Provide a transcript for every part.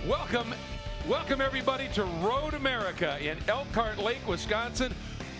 Welcome everybody to Road America in Elkhart Lake, Wisconsin.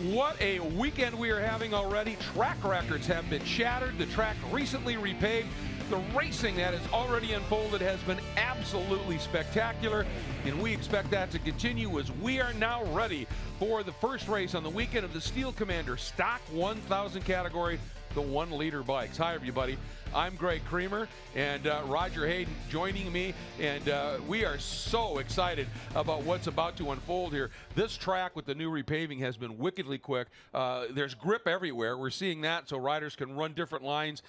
What a weekend we are having already. Track records have been shattered. The track recently repaved. The racing that has already unfolded has been absolutely spectacular, and we expect that to continue as we are now ready for the first race on the weekend of the Steel Commander Stock 1000 category, the 1-liter bikes. Hi everybody, I'm Greg Creamer and Roger Hayden joining me, and we are so excited about what's about to unfold here. This track with the new repaving has been wickedly quick. There's grip everywhere. We're seeing that so riders can run different lines,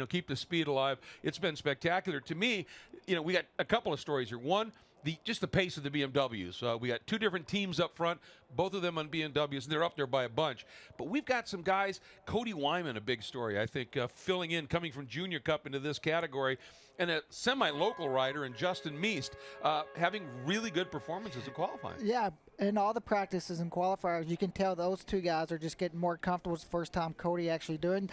keep the speed alive. It's been spectacular. To me, we got a couple of stories here. One, just the pace of the BMWs. We got two different teams up front, both of them on BMWs, and they're up there by a bunch. But we've got some guys, Cody Wyman, a big story, I think, filling in, coming from Junior Cup into this category, and a semi-local rider in Justin Meest having really good performances in qualifying. Yeah, in all the practices and qualifiers, you can tell those two guys are just getting more comfortable. It's the first time Cody actually doing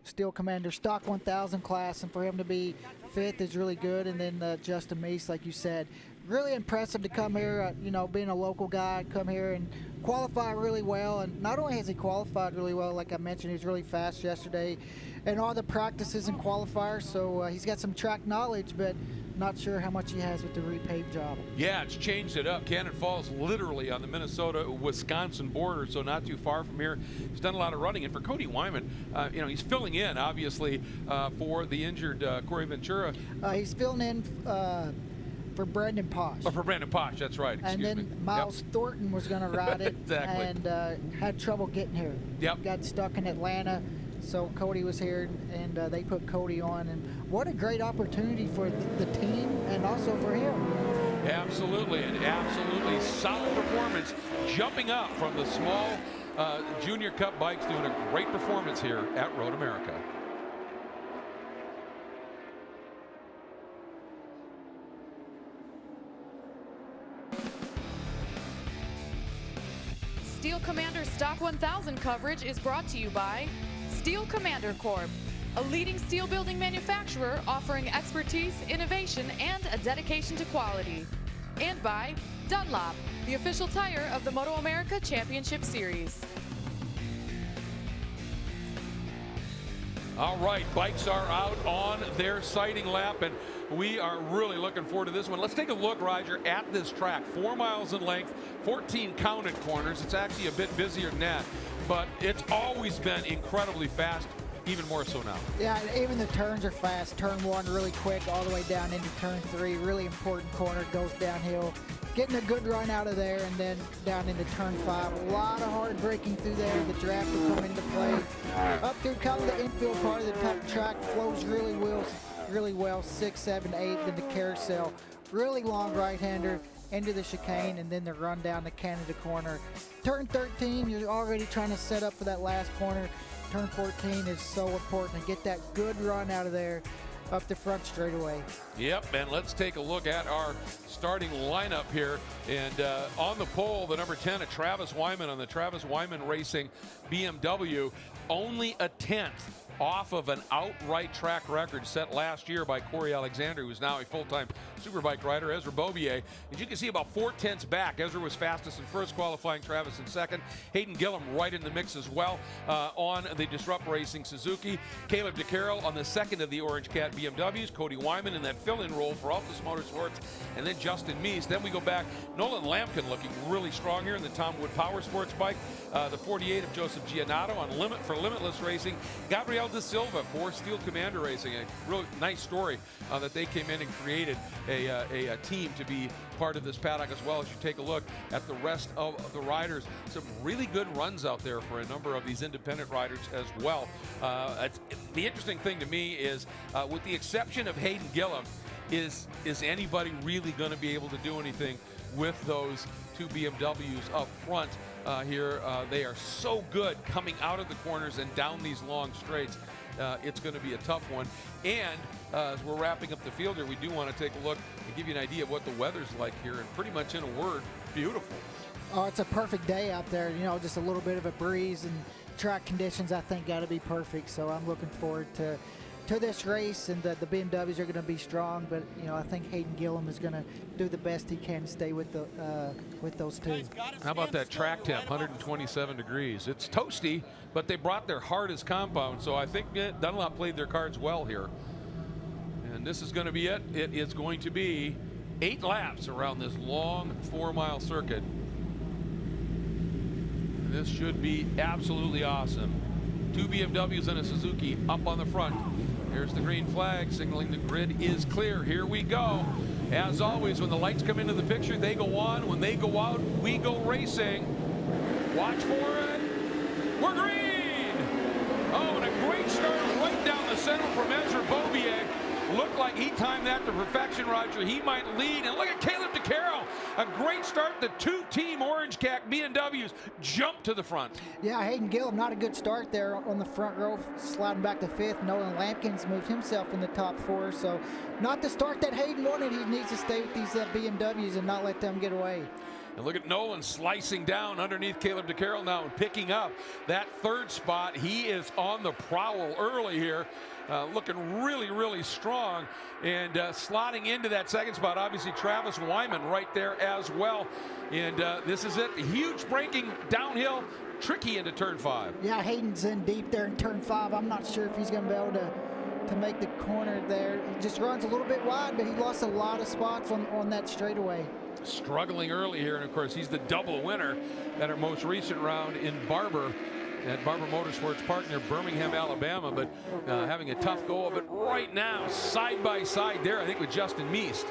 Steel Commander Stock 1000 class, and for him to be 5th is really good. And then Justin Meese, like you said, really impressive to come here, being a local guy, come here and qualify really well. And not only has he qualified really well, like I mentioned, he was really fast yesterday in all the practices and qualifiers, so he's got some track knowledge, but not sure how much he has with the repaved job. Yeah, it's changed it up. Cannon Falls literally on the Minnesota-Wisconsin border, so not too far from here. He's done a lot of running, and for Cody Wyman, he's filling in, obviously, for the injured Corey Ventura. He's filling in for Brandon Posh. Oh, for Brandon Posh, that's right. And then Miles Thornton was going to ride it exactly. And had trouble getting here. Yep. Got stuck in Atlanta. So Cody was here, and they put Cody on, and what a great opportunity for the team and also for him. Absolutely, and absolutely solid performance, jumping up from the small Junior Cup bikes, doing a great performance here at Road America. Steel Commander Stock 1000 coverage is brought to you by Steel Commander Corp, a leading steel building manufacturer offering expertise, innovation, and a dedication to quality. And by Dunlop, the official tire of the MotoAmerica Championship Series. All right, bikes are out on their sighting lap, and we are really looking forward to this one. Let's take a look, Roger, at this track. 4 miles in length, 14 counted corners. It's actually a bit busier than that, but it's always been incredibly fast, even more so now. Yeah, even the turns are fast. Turn 1 really quick, all the way down into turn 3. Really important corner, goes downhill. Getting a good run out of there, and then down into turn 5. A lot of hard braking through there. The draft will come into play. Up through kind of the infield part of the top track, flows really well. 6, 7, 8, then the carousel. Really long right-hander into the chicane, and then the run down the Canada corner. Turn 13, you're already trying to set up for that last corner. Turn 14 is so important to get that good run out of there up the front straightaway. Yep, and let's take a look at our starting lineup here. And on the pole, the number 10, Travis Wyman on the Travis Wyman Racing BMW, only a 10th off of an outright track record set last year by Corey Alexander, who's now a full-time superbike rider. Ezra Beaubier, as you can see, about 4/10 back. Ezra was fastest in first qualifying, Travis in second. Hayden Gillum right in the mix as well on the Disrupt Racing Suzuki. Caleb DeCarroll on the second of the Orange Cat BMWs. Cody Wyman in that fill-in role for Altus Motorsports, and then Justin Meese. Then we go back, Nolan Lampkin looking really strong here in the Tom Wood Power Sports bike. The 48 of Joseph Giannato on Limitless Racing. Gabriel De Silva for Steel Commander Racing. A real nice story that they came in and created a team to be part of this paddock, as well as you take a look at the rest of the riders. Some really good runs out there for a number of these independent riders as well. The interesting thing to me is, with the exception of Hayden Gillum, is anybody really going to be able to do anything with those two BMWs up front here? They are so good coming out of the corners and down these long straights. It's going to be a tough one. And as we're wrapping up the field here, we do want to take a look and give you an idea of what the weather's like here. And pretty much in a word, beautiful. Oh, it's a perfect day out there. Just a little bit of a breeze, and track conditions, I think, got to be perfect. So I'm looking forward to to this race, and the BMWs are going to be strong. But I think Hayden Gillum is going to do the best he can to stay with those two. How about that track temp? 127 degrees. It's toasty, but they brought their hardest compound, so I think Dunlop played their cards well here. And this is going to be it. It is going to be 8 laps around this long 4-mile circuit. This should be absolutely awesome. 2 BMWs and a Suzuki up on the front. There's the green flag signaling the grid is clear. Here we go. As always, when the lights come into the picture, they go on. When they go out, we go racing. Watch for it. We're green. Oh, and a great start right down the center from Ezra Beaubier. Looked like he timed that to perfection, Roger. He might lead. And look at Caleb DeCarroll. A great start. The 2 Team Orange Cat BMWs jump to the front. Yeah, Hayden Gillum, not a good start there on the front row, sliding back to 5th. Nolan Lampkins moved himself in the top 4. So not the start that Hayden wanted. He needs to stay with these BMWs and not let them get away. And look at Nolan slicing down underneath Caleb DeCarroll now and picking up that 3rd spot. He is on the prowl early here. Looking really, really strong, and slotting into that 2nd spot. Obviously, Travis Wyman right there as well. And this is it. Huge braking downhill, tricky into turn 5. Yeah, Hayden's in deep there in turn 5. I'm not sure if he's going to be able to make the corner there. He just runs a little bit wide, but he lost a lot of spots on that straightaway. Struggling early here, and of course, he's the double winner at our most recent round in Barber. At Barber Motorsports Park near Birmingham, Alabama, but having a tough go of it right now, side by side there, I think, with Justin Meest.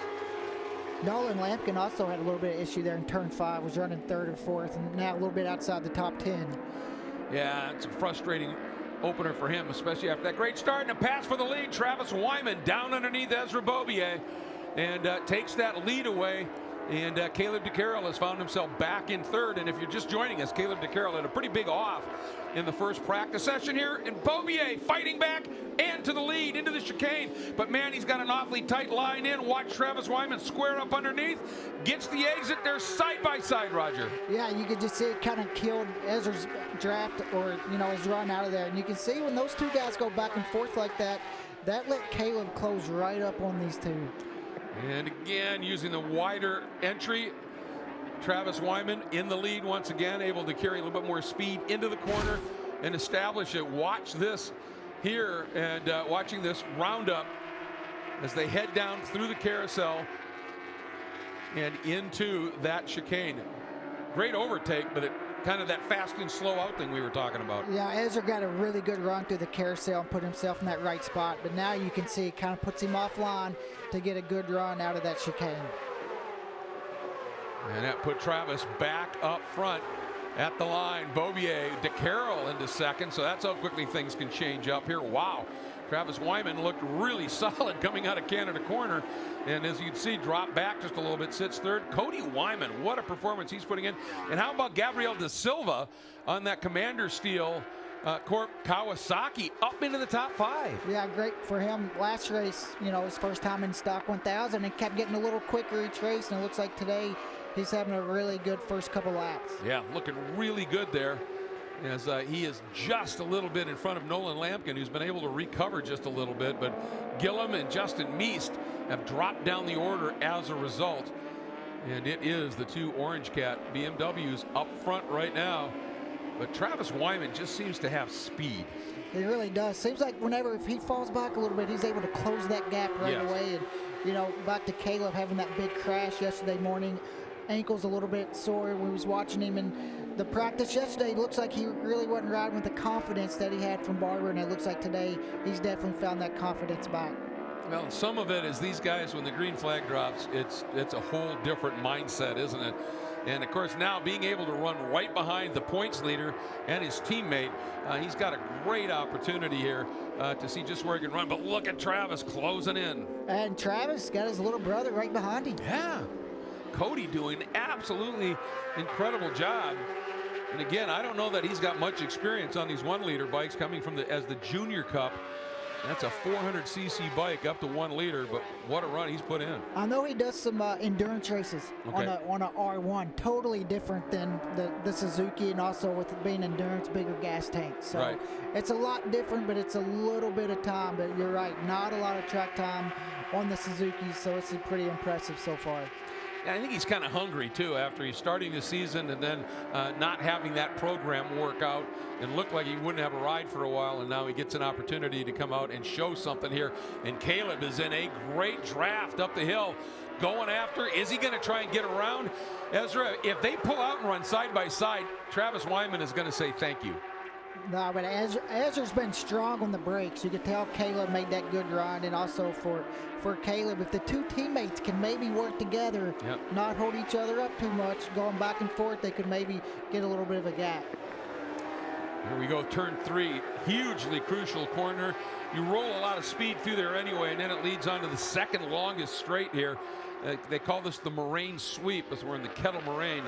Nolan Lampkin also had a little bit of issue there in turn 5, was running 3rd or 4th, and now a little bit outside the top 10. Yeah, it's a frustrating opener for him, especially after that great start and a pass for the lead. Travis Wyman down underneath Ezra Beaubier and takes that lead away. And Caleb DeCarroll has found himself back in 3rd. And if you're just joining us, Caleb DeCarroll had a pretty big off in the first practice session here. And Beaubier fighting back and to the lead into the chicane. But man, he's got an awfully tight line in. Watch Travis Wyman square up underneath. Gets the exit. They're side by side, Roger. Yeah, you could just see it kind of killed Ezra's draft, or his run out of there. And you can see when those 2 guys go back and forth like that, that let Caleb close right up on these 2. And again, using the wider entry, Travis Wyman in the lead once again, able to carry a little bit more speed into the corner and establish it. Watch this here, and watching this roundup as they head down through the carousel and into that chicane. Great overtake, but it kind of that fast and slow out thing we were talking about. Yeah, Ezra got a really good run through the carousel and put himself in that right spot, but now you can see it kind of puts him offline to get a good run out of that chicane. And that put Travis back up front at the line. Beaubier, DeCarroll into 2nd, so that's how quickly things can change up here. Wow. Travis Wyman looked really solid coming out of Canada corner, and as you can see, dropped back just a little bit, sits 3rd. Cody Wyman, what a performance he's putting in. And how about Gabriel Da Silva on that Commander Steel Corp Kawasaki up into the top 5. Yeah, great for him. Last race, his first time in stock 1000, and kept getting a little quicker each race, and it looks like today he's having a really good first couple laps. Yeah, looking really good there, as he is just a little bit in front of Nolan Lampkin, who's been able to recover just a little bit, but Gillum and Justin Meest have dropped down the order as a result. And it is the 2 Orange Cat BMWs up front right now. But Travis Wyman just seems to have speed. He really does. Seems like whenever if he falls back a little bit, he's able to close that gap right away. And back to Caleb having that big crash yesterday morning. Ankle's a little bit sore when we was watching him in the practice yesterday. It looks like he really wasn't riding with the confidence that he had from Barber, and it looks like today he's definitely found that confidence back. Well, some of it is these guys, when the green flag drops, it's a whole different mindset, isn't it? And of course, now being able to run right behind the points leader and his teammate, he's got a great opportunity here to see just where he can run. But look at Travis closing in. And Travis got his little brother right behind him. Yeah. Cody doing an absolutely incredible job. And again, I don't know that he's got much experience on these 1-liter bikes coming from as the Junior Cup. That's a 400cc bike up to 1 liter, but what a run he's put in. I know he does some endurance races Okay. on a R1, totally different than the Suzuki, and also with it being endurance, bigger gas tank. So Right. it's a lot different, but it's a little bit of time. But you're right, not a lot of track time on the Suzuki, so it's pretty impressive so far. Yeah, I think he's kind of hungry too after he's starting the season and then not having that program work out and look like he wouldn't have a ride for a while, and now he gets an opportunity to come out and show something here. And Caleb is in a great draft up the hill, going after. Is he going to try and get around Ezra? If they pull out and run side by side, Travis Wyman is going to say thank you. No, but Ezra's been strong on the brakes. You could tell Caleb made that good run, and also for Caleb, if the two teammates can maybe work together, not hold each other up too much, going back and forth, they could maybe get a little bit of a gap. Here we go, turn 3, hugely crucial corner. You roll a lot of speed through there anyway, and then it leads on to the second longest straight here. They call this the moraine sweep, as we're in the Kettle Moraine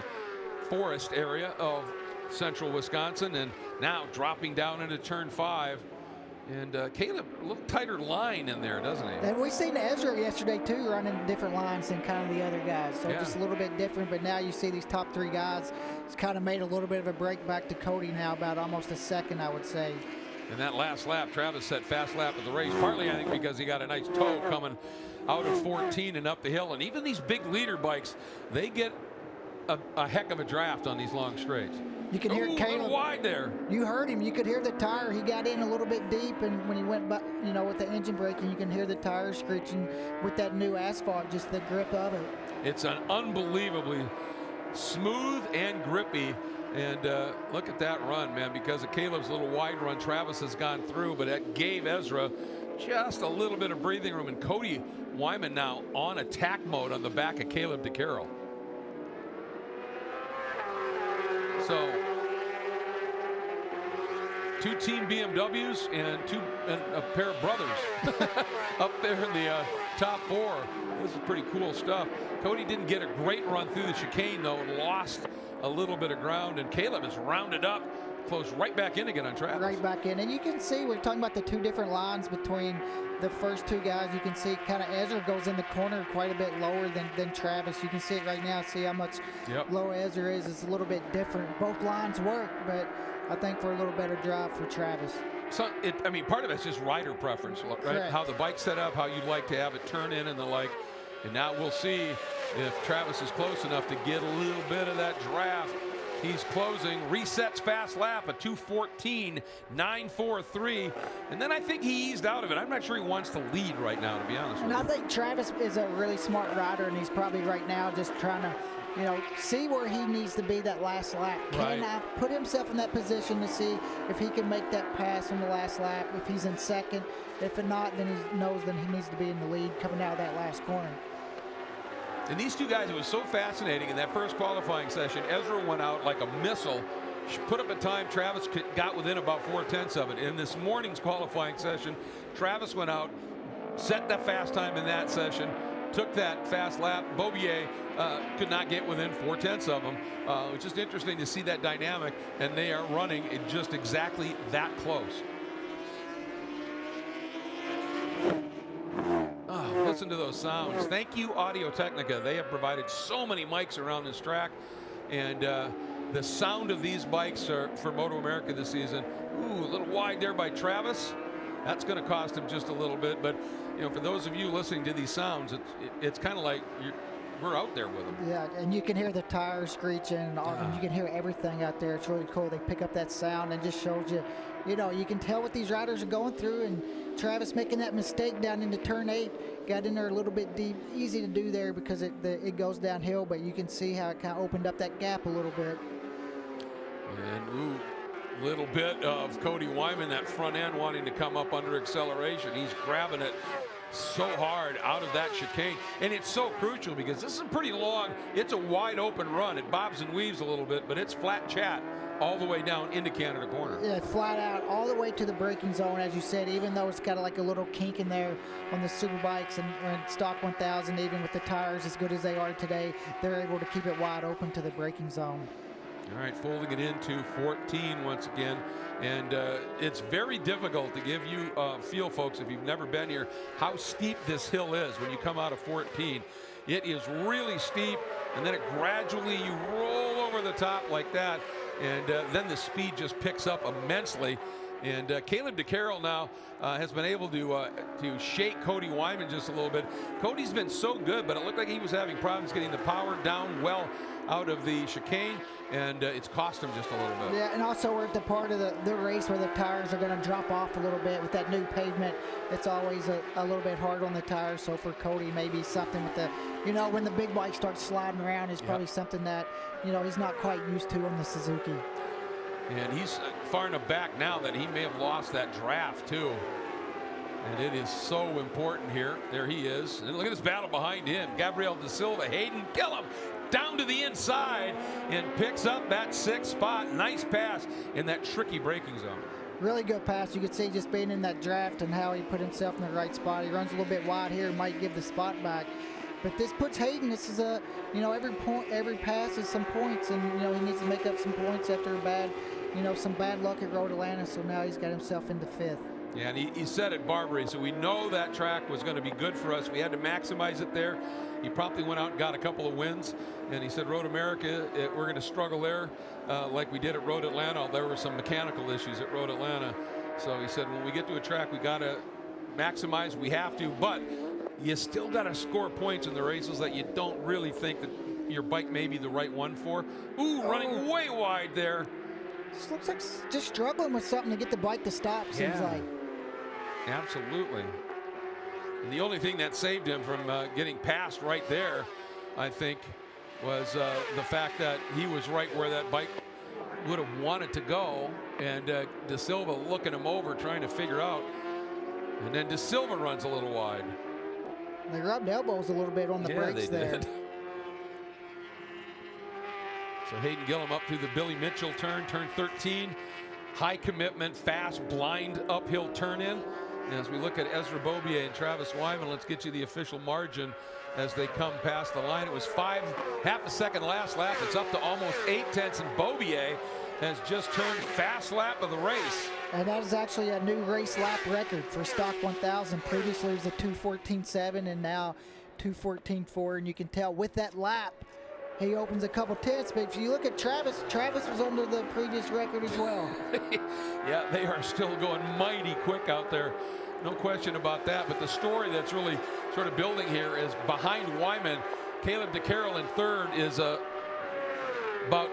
forest area of central Wisconsin, and now dropping down into turn 5. And Caleb, a little tighter line in there, doesn't he? And we seen Ezra yesterday too, running different lines than kind of the other guys, so just a little bit different. But now you see these top 3 guys, it's kind of made a little bit of a break back to Cody now, about almost a second, I would say. In that last lap, Travis set fast lap of the race, partly I think because he got a nice toe coming out of 14 and up the hill. And even these big leader bikes, they get a heck of a draft on these long straights. You can hear Caleb. A little wide there. You heard him. You could hear the tire. He got in a little bit deep, and when he went back, you know, with the engine braking, you can hear the tires screeching with that new asphalt, just the grip of it. It's an unbelievably smooth and grippy. And look at that run, man. Because of Caleb's little wide run, Travis has gone through, but that gave Ezra just a little bit of breathing room. And Cody Wyman now on attack mode on the back of Caleb DeCarroll. So, 2 team BMWs and a pair of brothers up there in the top 4. This is pretty cool stuff. Cody didn't get a great run through the chicane though, and lost a little bit of ground, and Caleb is rounded up, close right back in again on Travis. Right back in, and you can see we're talking about the 2 different lines between the first 2 guys. You can see kind of Ezra goes in the corner quite a bit lower than Travis. You can see it right now. See how much lower Ezra is. It's a little bit different. Both lines work, but I think for a little better drive for Travis. So I mean, part of it's just rider preference, right? Correct. How the bike's set up, how you'd like to have it turn in and the like. And now we'll see if Travis is close enough to get a little bit of that draft. He's closing, resets fast lap, a 2:14, 9:43, and then I think he eased out of it. I'm not sure he wants to lead right now, to be honest with you. And I think Travis is a really smart rider, and he's probably right now just trying to, you know, see where he needs to be that last lap. Can I put himself in that position to see if he can make that pass on the last lap, if he's in second. If not, then he knows that he needs to be in the lead coming out of that last corner. And these 2 guys, it was so fascinating in that first qualifying session. Ezra went out like a missile, put up a time. Travis got within about 4/10 of it. In this morning's qualifying session, Travis went out, set that fast time in that session, took that fast lap. Bobier could not get within 4/10 of him. It's just interesting to see that dynamic, and they are running it just exactly that close. Oh, listen to those sounds. Thank you, Audio Technica. They have provided so many mics around this track, and the sound of these bikes are for MotoAmerica this season. Ooh, a little wide there by Travis. That's going to cost him just a little bit, but you know, for those of you listening to these sounds, it's kind of like we're out there with them. Yeah, and you can hear the tires screeching, and you can hear everything out there. It's really cool. They pick up that sound and just shows you, you know, you can tell what these riders are going through. And Travis making that mistake down into turn 8, got in there a little bit deep. Easy to do there because it goes downhill, but you can see how it kind of opened up that gap a little bit. And little bit of Cody Wyman, that front end wanting to come up under acceleration. He's grabbing it so hard out of that chicane, and it's so crucial because this is a pretty long, it's a wide open run. It bobs and weaves a little bit, but it's flat chat all the way down into Canada Corner. Yeah, flat out all the way to the braking zone, as you said, even though it's got like a little kink in there on the super bikes and stock 1000, even with the tires as good as they are today, they're able to keep it wide open to the braking zone. All right, folding it into 14 once again. And it's very difficult to give you a feel, folks, if you've never been here, how steep this hill is when you come out of 14. It is really steep, and then it gradually, you roll over the top like that, and then the speed just picks up immensely. And Caleb DeCarroll now has been able to shake Cody Wyman just a little bit. Cody's been so good, but it looked like he was having problems getting the power down well out of the chicane, and it's cost him just a little bit. Yeah, and also we're at the part of the race where the tires are going to drop off a little bit with that new pavement. It's always a little bit hard on the tires. So for Cody, maybe something with the, when the big bike starts sliding around is probably something that, he's not quite used to on the Suzuki. And he's far enough back now that he may have lost that draft too. And it is so important here. There he is. And look at this battle behind him. Gabriel Da Silva, Hayden Gillum down to the inside and picks up that 6th spot. Nice pass in that tricky braking zone. Really good pass. You could see just being in that draft and how he put himself in the right spot. He runs a little bit wide here, might give the spot back. But this puts Hayden, this is a, every pass is some points, and, he needs to make up some points after a bad, some bad luck at Road Atlanta, so now he's got himself into 5th. Yeah, and he said at Barbary, so we know that track was going to be good for us. We had to maximize it there. He promptly went out and got a couple of wins, and he said Road America, we're going to struggle there like we did at Road Atlanta. There were some mechanical issues at Road Atlanta. So he said when we get to a track, we got to maximize. We have to, but you still got to score points in the races that you don't really think that your bike may be the right one for. Ooh, running way wide there. This looks like just struggling with something to get the bike to stop, seems like. Absolutely. And the only thing that saved him from getting past right there, I think, was the fact that he was right where that bike would have wanted to go, and Da Silva looking him over, trying to figure out. And then Da Silva runs a little wide. They rubbed elbows a little bit on the brakes there. Did. So Hayden Gillum up through the Billy Mitchell turn 13. High commitment, fast, blind uphill turn in. And as we look at Ezra Beaubier and Travis Wyman, let's get you the official margin as they come past the line. It was half a second last lap. It's up to almost 8/10, and Beaubier has just turned fast lap of the race. And that is actually a new race lap record for Stock 1000. Previously it was a 2:14.7 and now 2:14.4. And you can tell with that lap, he opens a couple tenths. But if you look at Travis was under the previous record as well. Yeah, they are still going mighty quick out there. No question about that. But the story that's really sort of building here is behind Wyman, Caleb DeCarroll in 3rd is about,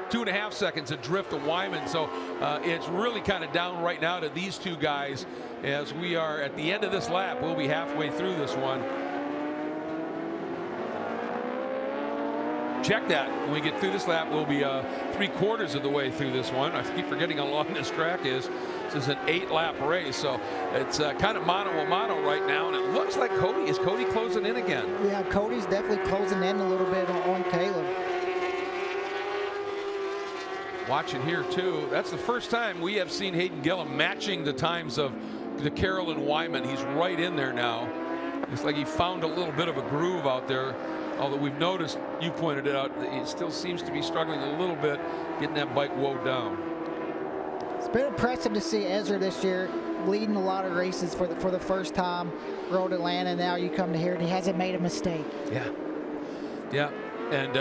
2.5 seconds adrift of Wyman. So it's really kind of down right now to these two guys as we are at the end of this lap. We'll be halfway through this one. Check that. When we get through this lap, we'll be 3/4 of the way through this one. I keep forgetting how long this track is. This is an 8-lap race, so it's kind of mano a mano right now, and it looks like is Cody closing in again? Yeah, Cody's definitely closing in a little bit on Caleb. Watching here too, that's the first time we have seen Hayden Gillum matching the times of DeCarroll and Wyman. He's right in there now. It's like he found a little bit of a groove out there. Although we've noticed, you pointed it out, he still seems to be struggling a little bit getting that bike woed down. It's been impressive to see Ezra this year leading a lot of races for the first time. Road Atlanta, now you come to here and he hasn't made a mistake. Yeah, and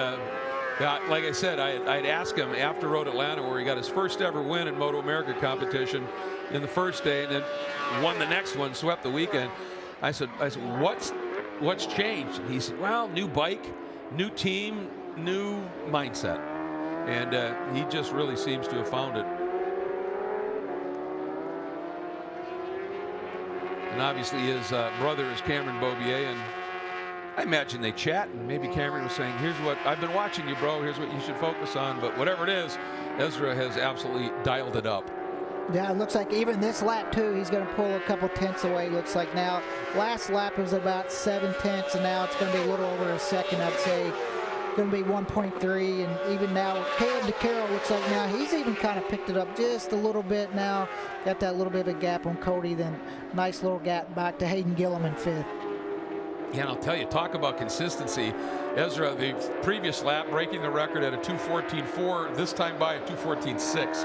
like I said, I'd ask him after Road Atlanta, where he got his first ever win in MotoAmerica competition in the first day and then won the next one, swept the weekend. I said, what's changed? And he said, well, new bike, new team, new mindset. And he just really seems to have found it. And obviously his brother is Cameron Beaubier, and I imagine they chat, and maybe Cameron was saying, here's what I've been watching you, bro, here's what you should focus on. But whatever it is, Ezra has absolutely dialed it up. Yeah, it looks like even this lap too, he's going to pull a couple tenths away. Looks like now, last lap it was about 7 tenths, and now it's going to be a little over a second, I'd say. Going to be 1.3, and even now, Caleb DeCarroll looks like now he's even kind of picked it up just a little bit now. Got that little bit of a gap on Cody, then nice little gap back to Hayden Gillum in 5th. Yeah, and I'll tell you, talk about consistency. Ezra, the previous lap, breaking the record at a 2:14.4, this time by a 2:14.6.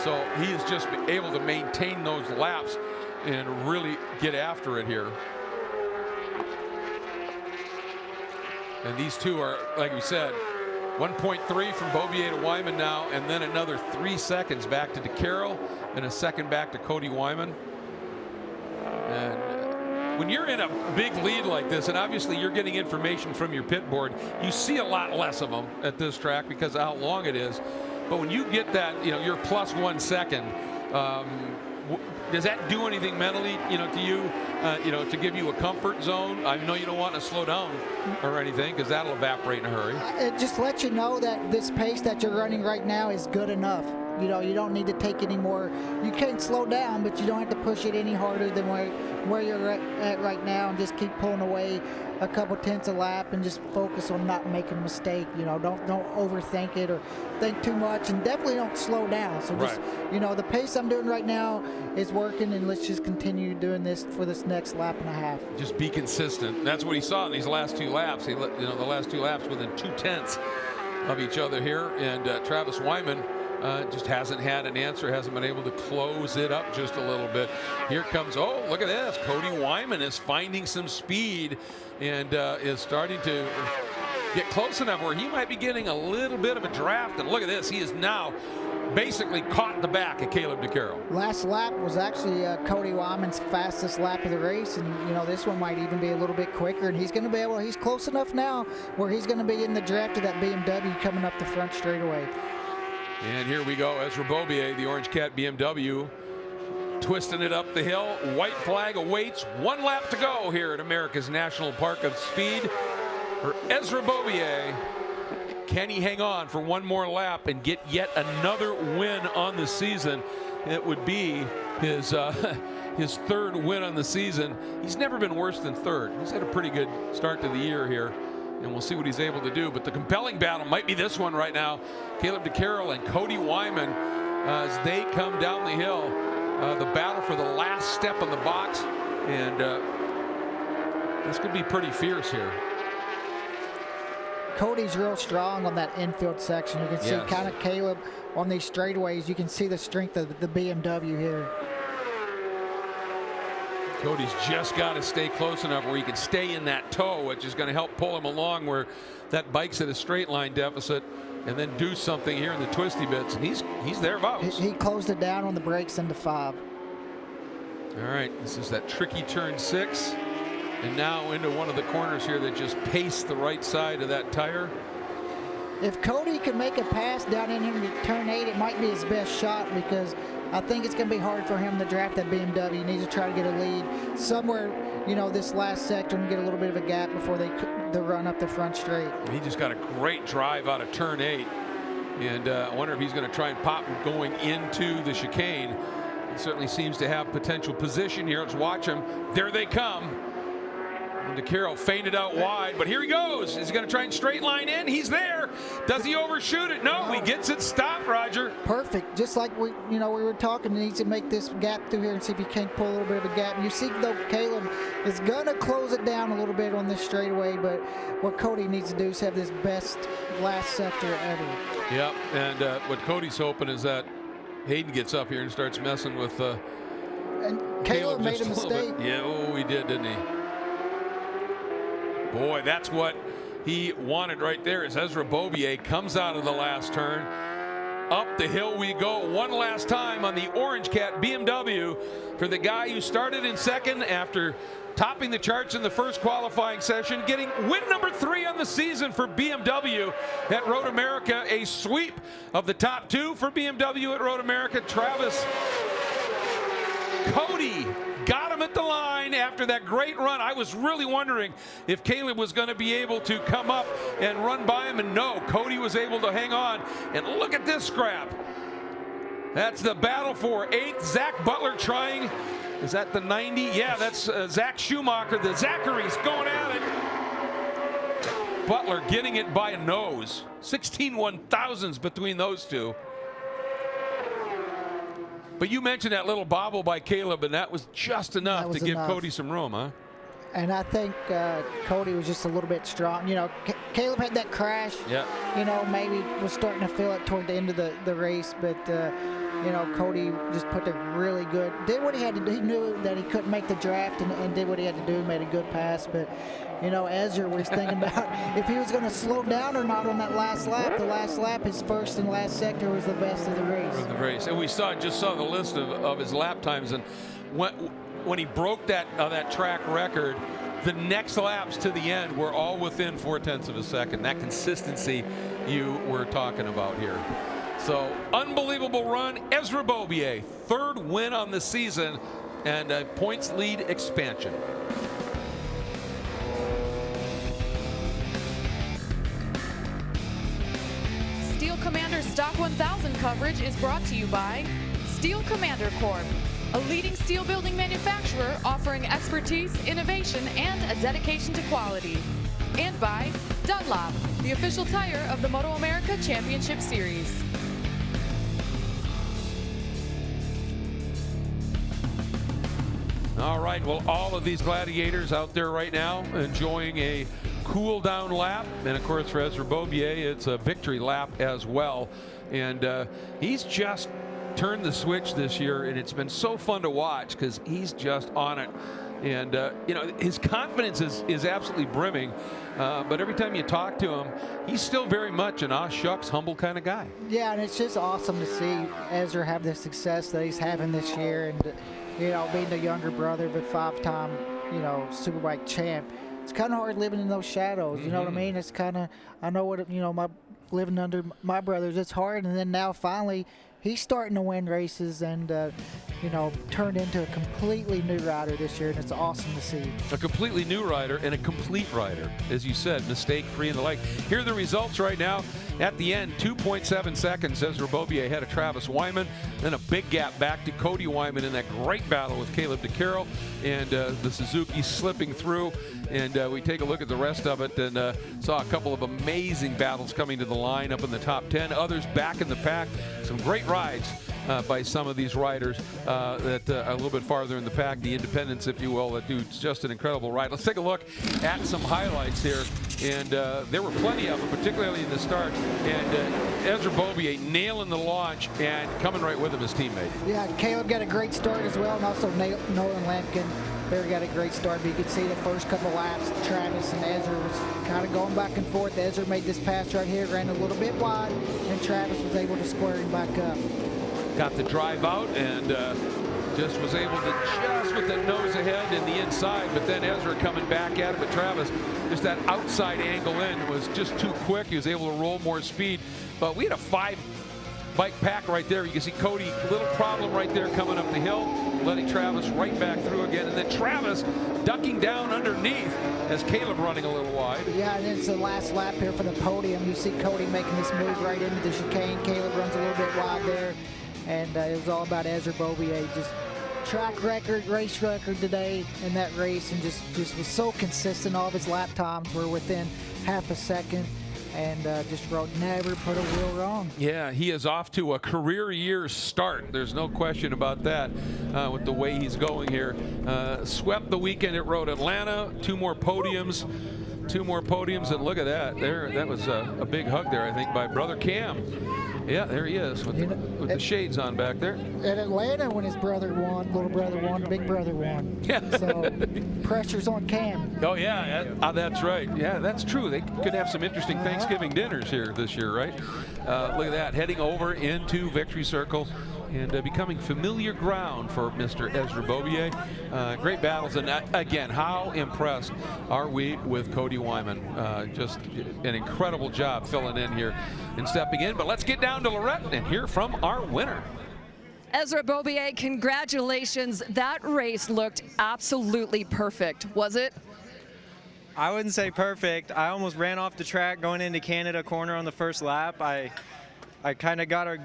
So he is just able to maintain those laps and really get after it here. And these two are, like we said, 1.3 from Beaubier to Wyman now, and then another 3 seconds back to DeCarroll and a second back to Cody Wyman. And when you're in a big lead like this, and obviously you're getting information from your pit board, you see a lot less of them at this track because of how long it is. But when you get that, you're plus 1 second, does that do anything mentally, to you, to give you a comfort zone? I know you don't want to slow down or anything because that'll evaporate in a hurry. It just lets you know that this pace that you're running right now is good enough. You don't need to take any more. You can't slow down, but you don't have to push it any harder than where you're at right now, and just keep pulling away a couple tenths a lap and just focus on not making a mistake. Don't overthink it or think too much, and definitely don't slow down. So just, the pace I'm doing right now is working, and let's just continue doing this for this next lap and a half. Just be consistent. That's what he saw in these last 2 laps. The last 2 laps within 2 tenths of each other here, and Travis Wyman just hasn't had an answer, hasn't been able to close it up just a little bit. Here comes, look at this. Cody Wyman is finding some speed and is starting to get close enough where he might be getting a little bit of a draft. And look at this. He is now basically caught the back of Caleb DeCarroll. Last lap was actually Cody Wyman's fastest lap of the race, and this one might even be a little bit quicker, and he's going to be able, he's close enough now where he's going to be in the draft of that BMW coming up the front straightaway. And here we go. Ezra Beaubier, the Orange Cat BMW, twisting it up the hill. White flag awaits. 1 lap to go here at America's National Park of Speed for Ezra Beaubier. Can he hang on for 1 more lap and get yet another win on the season? It would be his 3rd win on the season. He's never been worse than 3rd. He's had a pretty good start to the year here, and we'll see what he's able to do. But the compelling battle might be this one right now. Caleb DeCarroll and Cody Wyman as they come down the hill. The battle for the last step on the box, and this could be pretty fierce here. Cody's real strong on that infield section. You can see kind of Caleb on these straightaways. You can see the strength of the BMW here. Cody's just got to stay close enough where he can stay in that toe, which is going to help pull him along where that bike's at a straight line deficit, and then do something here in the twisty bits. And he's thereabouts. He closed it down on the brakes into 5. All right, this is that tricky turn 6, and now into one of the corners here that just paced the right side of that tire. If Cody can make a pass down in into turn 8, it might be his best shot, because I think it's going to be hard for him to draft that BMW. He needs to try to get a lead somewhere, this last sector, and get a little bit of a gap before they run up the front straight. He just got a great drive out of turn 8, and I wonder if he's going to try and pop him going into the chicane. He certainly seems to have potential position here. Let's watch him. There they come. And DeCarroll feinted out wide, but here he goes. Is he going to try and straight line in? He's there. Does he overshoot it? No, he gets it stopped, Roger. Perfect. Just like we were talking, he needs to make this gap through here and see if he can't pull a little bit of a gap. You see, though, Caleb is going to close it down a little bit on this straightaway, but what Cody needs to do is have this best last sector ever. Yep, and what Cody's hoping is that Hayden gets up here and starts messing with and Caleb made a mistake. Yeah, he did, didn't he? Boy, that's what he wanted right there, as Ezra Beaubier comes out of the last turn. Up the hill we go one last time on the Orange Cat BMW for the guy who started in 2nd after topping the charts in the first qualifying session, getting win number 3 on the season for BMW at Road America. A sweep of the top 2 for BMW at Road America. Travis, Cody got him at the line after that great run. I was really wondering if Caleb was going to be able to come up and run by him, and no, Cody was able to hang on. And look at this scrap. That's the battle for 8th. Zach Butler trying. Is that the 90? Yeah, that's Zach Schumacher. The Zachary's going at it. Butler getting it by a nose. 16 1,000s between those two. But you mentioned that little bobble by Caleb, and that was just enough to give Cody some room, huh? And I think Cody was just a little bit strong. You know, Caleb had that crash. Yeah. You know, maybe was starting to feel it toward the end of the race, but you know, Cody just put a really good, did what he had to do. He knew that he couldn't make the draft and did what he had to do, made a good pass. But, you know, Ezra was thinking about if he was going to slow down or not on that last lap. The last lap, his first and last sector was the best of the race. And we just saw the list of his lap times, and when he broke that track record, the next laps to the end were all within 0.4 of a second. That consistency you were talking about here. So unbelievable run. Ezra Beaubier, 3rd win on the season and a points lead expansion. Steel Commander Stock 1000 coverage is brought to you by Steel Commander Corp, a leading steel building manufacturer offering expertise, innovation, and a dedication to quality. And by Dunlop, the official tire of the MotoAmerica Championship Series. All right, well, all of these gladiators out there right now enjoying a cool down lap. And of course, for Ezra Beaubier, it's a victory lap as well. And he's just turned the switch this year, and it's been so fun to watch because he's just on it. And you know, his confidence is absolutely brimming, but every time you talk to him, he's still very much an aw shucks, humble kind of guy. Yeah, and it's just awesome to see Ezra have the success that he's having this year, and you know, being the younger brother but 5-time, you know, Superbike champ. It's kind of hard living in those shadows. You know what I mean? It's kind of, I know what, you know, living under my brothers, it's hard. And then now finally he's starting to win races and, you know, turned into a completely new rider this year, and it's awesome to see. A completely new rider and a complete rider, as you said, mistake-free and the like. Here are the results right now. At the end, 2.7 seconds, Ezra Beaubier ahead of Travis Wyman. Then a big gap back to Cody Wyman in that great battle with Caleb DeCarroll. And the Suzuki slipping through. And we take a look at the rest of it and saw a couple of amazing battles coming to the line up in the top 10. Others back in the pack. Some great rides by some of these riders that are a little bit farther in the pack, the independents, if you will, that do just an incredible ride. Let's take a look at some highlights here. And there were plenty of them, particularly in the start. And Ezra Beaubier nailing the launch and coming right with him, his teammate. Yeah, Caleb got a great start as well, and also Nolan Lampkin. They got a great start, but you could see the first couple laps, Travis and Ezra was kind of going back and forth. Ezra made this pass right here, ran a little bit wide, and Travis was able to square him back up. Got the drive out and just was able to just with the nose ahead in the inside, but then Ezra coming back at it. But Travis, just that outside angle in was just too quick. He was able to roll more speed, but we had a 5-bike pack right there. You can see Cody, little problem right there coming up the hill, letting Travis right back through again. And then Travis ducking down underneath as Caleb running a little wide. Yeah, and it's the last lap here for the podium. You see Cody making this move right into the chicane. Caleb runs a little bit wide there. And it was all about Ezra Beaubier, just track record, race record today in that race, and just was so consistent. All of his lap times were within half a second, and just never put a wheel wrong. Yeah, he is off to a career year start. There's no question about that with the way he's going here. Swept the weekend at Road Atlanta, 2 more podiums, and look at that. That was a big hug there, I think, by brother Cam. Yeah, there he is with the shades on back there. At Atlanta, when his brother won, little brother won, big brother won. Yeah. So pressure's on Cam. Oh, yeah, that's right. Yeah, that's true. They could have some interesting Thanksgiving dinners here this year, right? Look at that, heading over into Victory Circle and becoming familiar ground for Mr. Ezra Beaubier. Great battles, and again, how impressed are we with Cody Wyman? Just an incredible job filling in here and stepping in. But let's get down to Lorette and hear from our winner. Ezra Beaubier, congratulations. That race looked absolutely perfect, was it? I wouldn't say perfect. I almost ran off the track going into Canada corner on the first lap. I kind of got a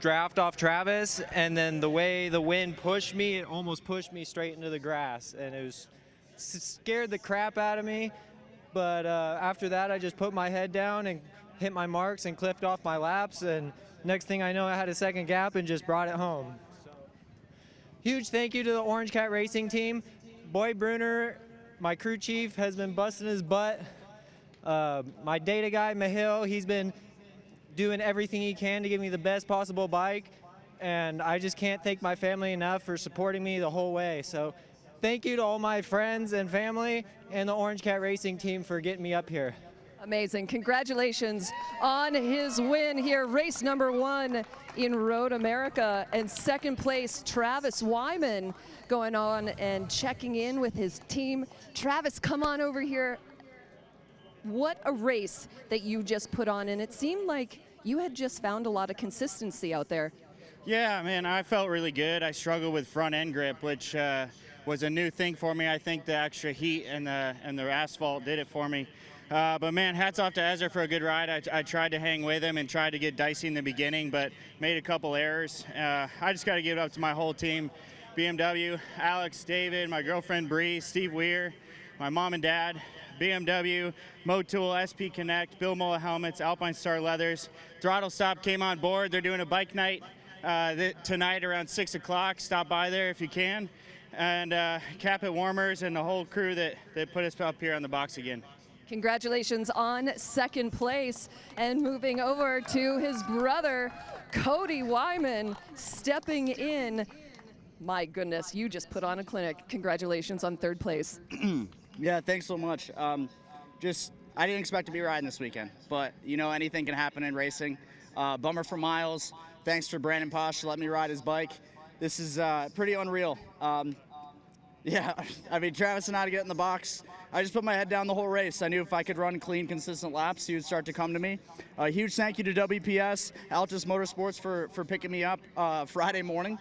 draft off Travis, and then the way the wind pushed me, it almost pushed me straight into the grass, and it scared the crap out of me. But after that, I just put my head down and hit my marks and clipped off my laps, and next thing I know, I had a second gap and just brought it home. So, huge thank you to the Orange Cat Racing team. Boyd Bruner My crew chief has been busting his butt. My data guy, Mahil, he's been doing everything he can to give me the best possible bike. And I just can't thank my family enough for supporting me the whole way. So thank you to all my friends and family and the Orange Cat Racing team for getting me up here. Amazing. Congratulations on his win here. Race number 1 in MotoAmerica. And second place, Travis Wyman going on and checking in with his team. Travis, come on over here. What a race that you just put on. And it seemed like you had just found a lot of consistency out there. Yeah, man, I felt really good. I struggled with front end grip, which was a new thing for me. I think the extra heat and the asphalt did it for me. But man, hats off to Ezra for a good ride. I tried to hang with him and tried to get dicey in the beginning, but made a couple errors. I just got to give it up to my whole team, BMW, Alex, David, my girlfriend Bree, Steve Weir, my mom and dad, BMW, Motool, SP Connect, Bill Mola Helmets, Alpine Star Leathers. Throttle Stop came on board. They're doing a bike night tonight around 6 o'clock. Stop by there if you can. And Capit Warmers and the whole crew that put us up here on the box again. Congratulations on second place. And moving over to his brother, Cody Wyman, stepping in. My goodness, you just put on a clinic. Congratulations on third place. Yeah, thanks so much. I didn't expect to be riding this weekend, but you know, anything can happen in racing. Bummer for Miles. Thanks for Brandon Posh to let me ride his bike. This is pretty unreal. Yeah, I mean, Travis and I to get in the box. I just put my head down the whole race. I knew if I could run clean, consistent laps, he would start to come to me. Huge thank you to WPS, Altus Motorsports for picking me up Friday morning.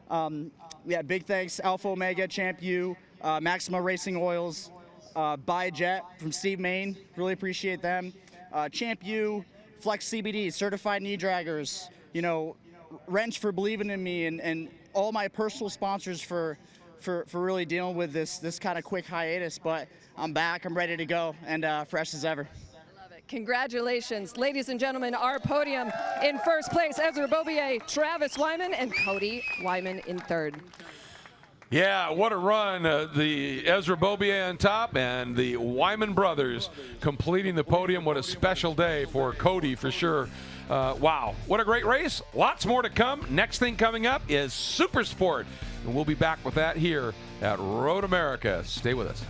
Yeah, big thanks, Alpha Omega, Champ U, Maxima Racing Oils, Jet from Steve Main. Really appreciate them. Champ U, Flex CBD, Certified Knee Draggers, you know, Wrench for believing in me, and all my personal sponsors for really dealing with this kind of quick hiatus. But I'm back, I'm ready to go, and fresh as ever. I love it. Congratulations. Ladies and gentlemen, our podium in first place, Ezra Bobier, Travis Wyman, and Cody Wyman in third. Yeah, what a run. The Ezra Bobier on top and the Wyman brothers completing the podium. What a special day for Cody for sure. Wow, what a great race. Lots more to come. Next thing coming up is Supersport. And we'll be back with that here at MotoAmerica. Stay with us.